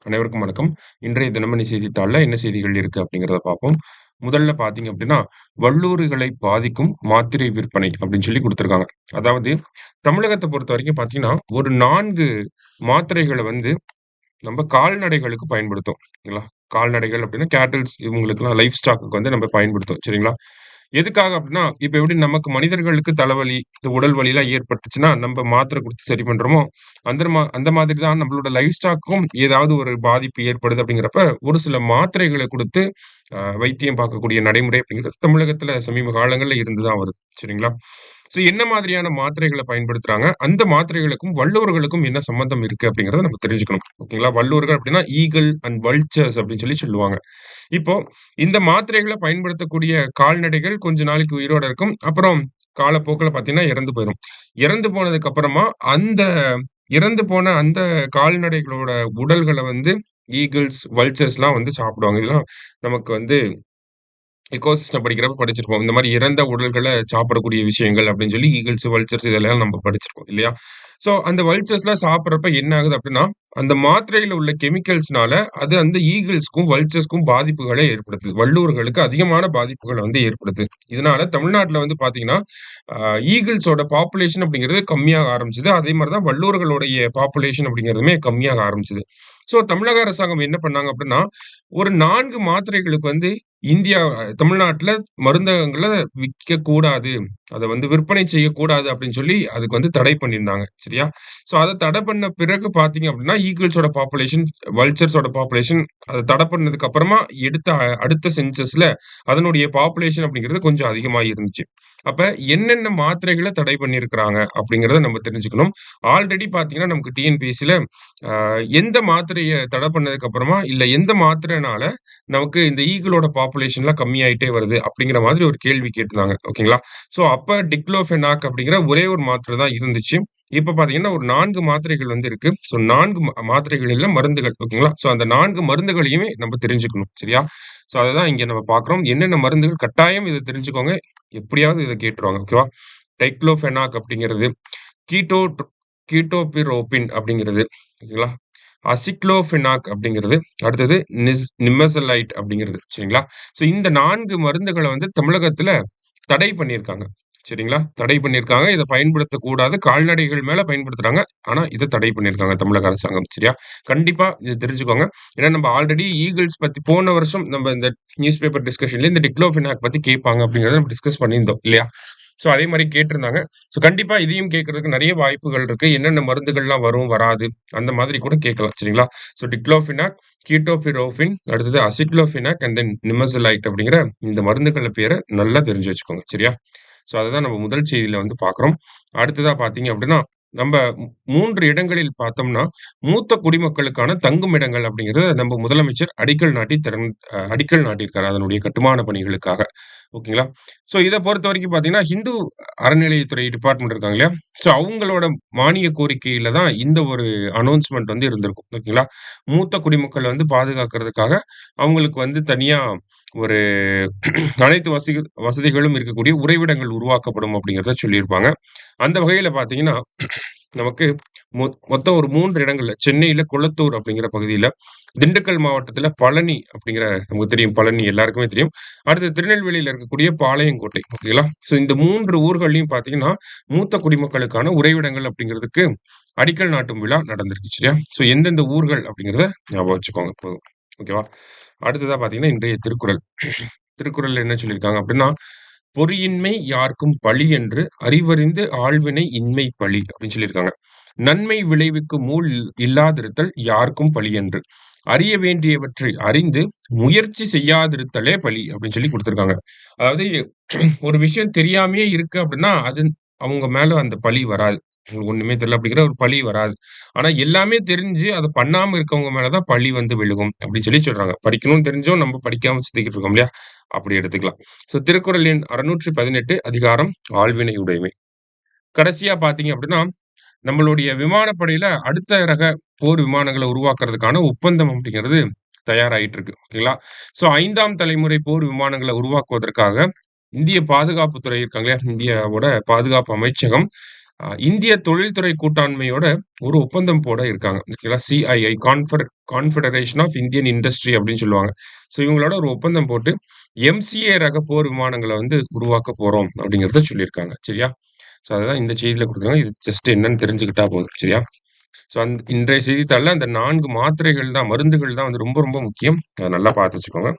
அனைவருக்கும் வணக்கம். இன்றைய தினமணி செய்தித்தாள்ல என்ன செய்திகள் இருக்கு அப்படிங்கிறத பார்ப்போம். முதல்ல பார்த்தீங்க அப்படின்னா, "வல்லூறுகளை பாதிக்கும் மாத்திரை விற்பனை" அப்படின்னு சொல்லி குடுத்திருக்காங்க. அதாவது தமிழகத்த பொறுத்தவரைக்கும் பார்த்தீங்கன்னா, ஒரு 4 மாத்திரைகள வந்து நம்ம கால்நடைகளுக்கு பயன்படுத்தும். சரிங்களா? கால்நடைகள் அப்படின்னா கேட்டில்ஸ் இவங்களுக்கெல்லாம் லைஃப் ஸ்டாக்குக்கு வந்து நம்ம பயன்படுத்துவோம். சரிங்களா? எதுக்காக அப்படின்னா, இப்ப எப்படி நமக்கு மனிதர்களுக்கு தலைவலி, இந்த உடல் வலிலாம் ஏற்பட்டுச்சுன்னா, நம்ப மாத்திரை குடுத்து சரி பண்றோமோ, அந்த மாதிரி தான் நம்மளோட லைஃப் ஸ்டாக்கும் ஏதாவது ஒரு பாதிப்பு ஏற்படுது அப்படிங்கிறப்ப, ஒரு சில மாத்திரைகள குடுத்து வைத்தியம் பார்க்கக்கூடிய நடைமுறை அப்படிங்கிறது தமிழகத்துல சமீப காலங்கள்ல இருந்து தான் வருது. சரிங்களா? ஸோ என்ன மாதிரியான மாத்திரைகள பயன்படுத்துறாங்க? அந்த மாத்திரைகளுக்கும் வள்ளுவர்களுக்கும் என்ன சம்மந்தம் இருக்கு அப்படிங்கிறத நம்ம தெரிஞ்சுக்கணும். ஓகேங்களா? வள்ளுவர்கள் அப்படின்னா ஈகிள் அண்ட் வல்ச்சர்ஸ் அப்படின்னு சொல்லி சொல்லுவாங்க. இப்போ இந்த மாத்திரைகள பயன்படுத்தக்கூடிய கால்நடைகள் கொஞ்ச நாளைக்கு உயிரோட இருக்கும். அப்புறம் காலப்போக்குல பார்த்தீங்கன்னா இறந்து போயிரும். இறந்து போனதுக்கு அப்புறமா அந்த இறந்து போன அந்த கால்நடைகளோட உடல்கள வந்து ஈகிள்ஸ், வல்ச்சர்ஸ்லாம் வந்து சாப்பிடுவாங்க. இதெல்லாம் நமக்கு வந்து எக்கோசிஸ்டம் படிக்கிறப்ப படிச்சிருப்போம். இந்த மாரி இறந்த உடல்கள சாப்பிடக்கூடிய விஷயங்கள் அப்படின்னு சொல்லி ஈகிள்ஸ், வல்ச்சர்ஸ் இதெல்லாம் நம்ம படிச்சிருப்போம் இல்லையா? ஸோ அந்த வல்ச்சர்ஸ்லாம் சாப்பிடுறப்ப என்ன ஆகுது அப்படின்னா, அந்த மாத்திரையில உள்ள கெமிக்கல்ஸ்னால அது அந்த ஈகிள்ஸ்க்கும், வல்ச்சர்ஸ்க்கும் பாதிப்புகள ஏற்படுத்துது. வல்லூறுகளுக்கு அதிகமான பாதிப்புகள வந்து ஏற்படுத்துது. இதனால தமிழ்நாட்டுல வந்து பார்த்தீங்கன்னா, ஈகிள்ஸோட பாப்புலேஷன் அப்படிங்கிறது கம்மியாக ஆரம்பிச்சது. அதே மாரி தான் வல்லூறுகளுடைய பாப்புலேஷன் அப்படிங்கிறதுமே கம்மியாக ஆரம்பிச்சது. ஸோ தமிழக அரசாங்கம் என்ன பண்ணாங்க அப்படின்னா, ஒரு 4 மாத்திரைகளுக்கு வந்து இந்தியா தமிழ்நாட்டுல மருந்தகங்கள்ல விக்கக்கூடாது. அத வந்து விற்பனை செய்யக்கூடாது அப்படின்னு சொல்லி அதுக்கு வந்து தடை பண்ணியிருந்தாங்க. சரியா? ஸோ அத தடை பண்ண பிறகு பார்த்தீங்க அப்படின்னா, ஈகிள்ஸோட பாப்புலேஷன், வல்ச்சர்ஸோட பாப்புலேஷன் அத தடை பண்ணதுக்கு அப்புறமா எடுத்த அடுத்த சென்சஸ்ல அதனுடைய பாப்புலேஷன் அப்படிங்கிறது கொஞ்சம் அதிகமா இருந்துச்சு. அப்ப என்னென்ன மாத்திரைகள தடை பண்ணியிருக்கிறாங்க அப்படிங்கிறத நம்ம தெரிஞ்சுக்கணும். ஆல்ரெடி பார்த்தீங்கன்னா, நமக்கு டிஎன்பிஎஸ்சில எந்த மாத்திரைய தடை பண்ணதுக்கு அப்புறமா, இல்ல எந்த மாத்திரைனால நமக்கு இந்த ஈகிளோட பாப்புலேஷன்லாம் கம்மியாயிட்டே வருது அப்படிங்கிற மாதிரி ஒரு கேள்வி கேட்டிருந்தாங்க. ஓகேங்களா? ஸோ அப்ப டிக்ளோஃபெனாக் அப்படிங்கிற ஒரே ஒரு மாத்திரை தான் இருந்துச்சு. இப்ப பார்த்தீங்கன்னா, ஒரு 4 மாத்திரைகள் வந்து இருக்கு. ஸோ 4 மாத்திரைகள் இல்ல மருந்துகள். ஓகேங்களா? ஸோ அந்த 4 மருந்துகளையுமே நம்ம தெரிஞ்சுக்கணும். சரியா? ஸோ அததான் இங்க நம்ம பார்க்கிறோம். என்னென்ன மருந்துகள் கட்டாயம் இத தெரிஞ்சுக்கோங்க. எப்படியாவது இத கேட்டுருவாங்க. ஓகேவா? டைக்ளோஃபெனாக் அப்படிங்கிறது, கீட்டோ கீட்டோபிரோபின் அப்படிங்கிறது. ஓகேங்களா? அசிக்ளோஃபெனாக் அப்படிங்கிறது. அடுத்தது நிமெசலைட் அப்படிங்கிறது. சரிங்களா? ஸோ இந்த 4 மருந்துகள வந்து தமிழகத்துல தடை பண்ணியிருக்காங்க. சரிங்களா? தடை பண்ணியிருக்காங்க. இத பயன்படுத்தக்கூடாது. கால்நடைகள் மேல பயன்படுத்துறாங்க. ஆனா, இத தடை பண்ணியிருக்காங்க தமிழக அரசாங்கம். சரியா? கண்டிப்பா இத தெரிஞ்சுக்கோங்க. ஏன்னா, நம்ம ஆல்ரெடி ஈகிள்ஸ் பத்தி போன வருஷம் நம்ம இந்த நியூஸ் பேப்பர் டிஸ்கஷன்ல இந்த டிக்ளோஃபெனாக் பத்தி கேட்பாங்க அப்படிங்கிறத நம்ம டிஸ்கஸ் பண்ணியிருந்தோம் இல்லையா? ஸோ அதே மாரி கேட்டிருந்தாங்க. ஸோ கண்டிப்பா இதையும் கேட்கறதுக்கு நெறைய வாய்ப்புகள் இருக்கு. என்னென்ன மருந்துகள்லாம் வரும், வராது அந்த மாதிரி கூட கேட்கலாம். சரிங்களா? ஸோ டிக்ளோஃபெனாக், கீட்டோபிரோபின், அடுத்தது அசிக்ளோஃபெனாக் அண்ட் தென் நிமெசலைட் அப்படிங்கிற இந்த மருந்துகள பேர நல்லா தெரிஞ்சு வச்சுக்கோங்க. சரியா? ஸோ அததான் நம்ம முதல் செய்தியில வந்து பார்க்குறோம். அடுத்ததா பார்த்தீங்க அப்படின்னா, நம்ப 3 இடங்களில் பார்த்தோம்னா, மூத்த குடிமக்களுக்கான தங்கும் இடங்கள் அப்படிங்கிறத நம்ம முதலமைச்சர் அடிக்கல் நாட்டியிருக்காரு. அதனுடைய கட்டுமான பணிகளுக்காக. ஓகேங்களா? ஸோ இத பொறுத்தவரைக்கும் பார்த்தீங்கன்னா, ஹிந்து அறநிலையத்துறை டிபார்ட்மெண்ட் இருக்காங்க இல்லையா? ஸோ அவங்களோட மானிய கோரிக்கையில தான் இந்த ஒரு அனவுன்ஸ்மென்ட் வந்து இருந்திருக்கும். ஓகேங்களா? மூத்த குடிமக்கள வந்து பாதுகாக்கிறதுக்காக, அவங்களுக்கு வந்து தனியா ஒரு அனைத்து வசதிகளும் இருக்கக்கூடிய உறைவிடங்கள் உருவாக்கப்படும் அப்படிங்கிறத சொல்லியிருப்பாங்க. அந்த வகையில பார்த்தீங்கன்னா, நமக்கு மொத்தம் ஒரு 3 இடங்கள்ல சென்னையில கொளத்தூர் அப்படிங்கிற பகுதியில, திண்டுக்கல் மாவட்டத்தில பழனி அப்படிங்கிற நமக்கு தெரியும் பழனி எல்லாருக்குமே தெரியும். அடுத்து திருநெல்வேலியில இருக்கக்கூடிய பாளையங்கோட்டை. ஓகேங்களா? ஸோ இந்த 3 ஊர்கள்லயும் பார்த்தீங்கன்னா, மூத்த குடிமக்களுக்கான உறைவிடங்கள் அப்படிங்கிறதுக்கு அடிக்கல் நாட்டும் விழா நடந்திருக்கு. சரியா? ஸோ எந்தெந்த ஊர்கள் அப்படிங்கிறத ஞாபகம் வச்சுக்கோங்க போதும். ஓகேவா? அடுத்ததா பார்த்தீங்கன்னா, இன்றைய திருக்குறள். திருக்குறள்ல என்ன சொல்லியிருக்காங்க அப்படின்னா, "பொறியின்மை யார்க்கும் பழியென்று அறிவறிந்து ஆள்வினை இன்மை பழி" அப்படின்னு சொல்லியிருக்காங்க. "நன்மை விளைவிக்கும் ஊழ் இல்லாதிருத்தல் யார்க்கும் பழியன்று. அறிய வேண்டியவற்றை அறிந்து முயற்சி செய்யாதிருத்தலே பழி" அப்படின்னு சொல்லி குடுத்திருக்காங்க. அதாவது ஒரு விஷயம் தெரியாமயே இருக்கு அப்படின்னா, அது அவங்க மேல அந்த பழி வராது. உங்களுக்கு ஒண்ணுமே தெரியல அப்படிங்கிற ஒரு பழி வராது. ஆனா எல்லாமே தெரிஞ்சு அத பண்ணாம இருக்கவங்க மேல தான் பழி வந்து விழுகும் அப்படின்னு சொல்லி சொல்றாங்க. படிக்கணும்னு தெரிஞ்சும் நம்ம படிக்காம சுத்திக்கிட்டு இருக்கோம் இல்லையா? அப்படி எடுத்துக்கலாம். ஸோ திருக்குறள் எண் 618 அதிகாரம் ஆள்வினை உடைமை. கடைசியா பார்த்தீங்க அப்படின்னா, நம்மளுடைய விமானப்படையில அடுத்த ரக போர் விமானங்கள உருவாக்குறதுக்கான ஒப்பந்தம் அப்படிங்கிறது தயாராயிட்டு இருக்கு. ஓகேங்களா? ஸோ 5ஆம் தலைமுறை போர் விமானங்கள உருவாக்குவதற்காக இந்திய பாதுகாப்புத்துறை இருக்காங்க இல்லையா? இந்தியாவோட பாதுகாப்பு அமைச்சகம் இந்திய தொழில்துறை கூட்டாண்மையோட ஒரு ஒப்பந்தம் போட இருக்காங்க. ஓகேங்களா? CII confederation of Indian industry அப்படின்னு சொல்லுவாங்க. ஸோ இவங்களோட ஒரு ஒப்பந்தம் போட்டு எம்சிஏ ரக போர் விமானங்கள வந்து உருவாக்க போறோம் அப்படிங்கிறத சொல்லியிருக்காங்க. சரியா? ஸோ அதுதான் இந்த செய்தியில குடுத்துருக்காங்க. இது ஜஸ்ட் என்னன்னு தெரிஞ்சுக்கிட்டா போதும். சரியா? ஸோ இன்றைய செய்தித்தாள்ல அந்த 4 மாத்திரைகள் தான், மருந்துகள் தான் வந்து ரொம்ப ரொம்ப முக்கியம். அத நல்லா பார்த்து வச்சுக்கோங்க.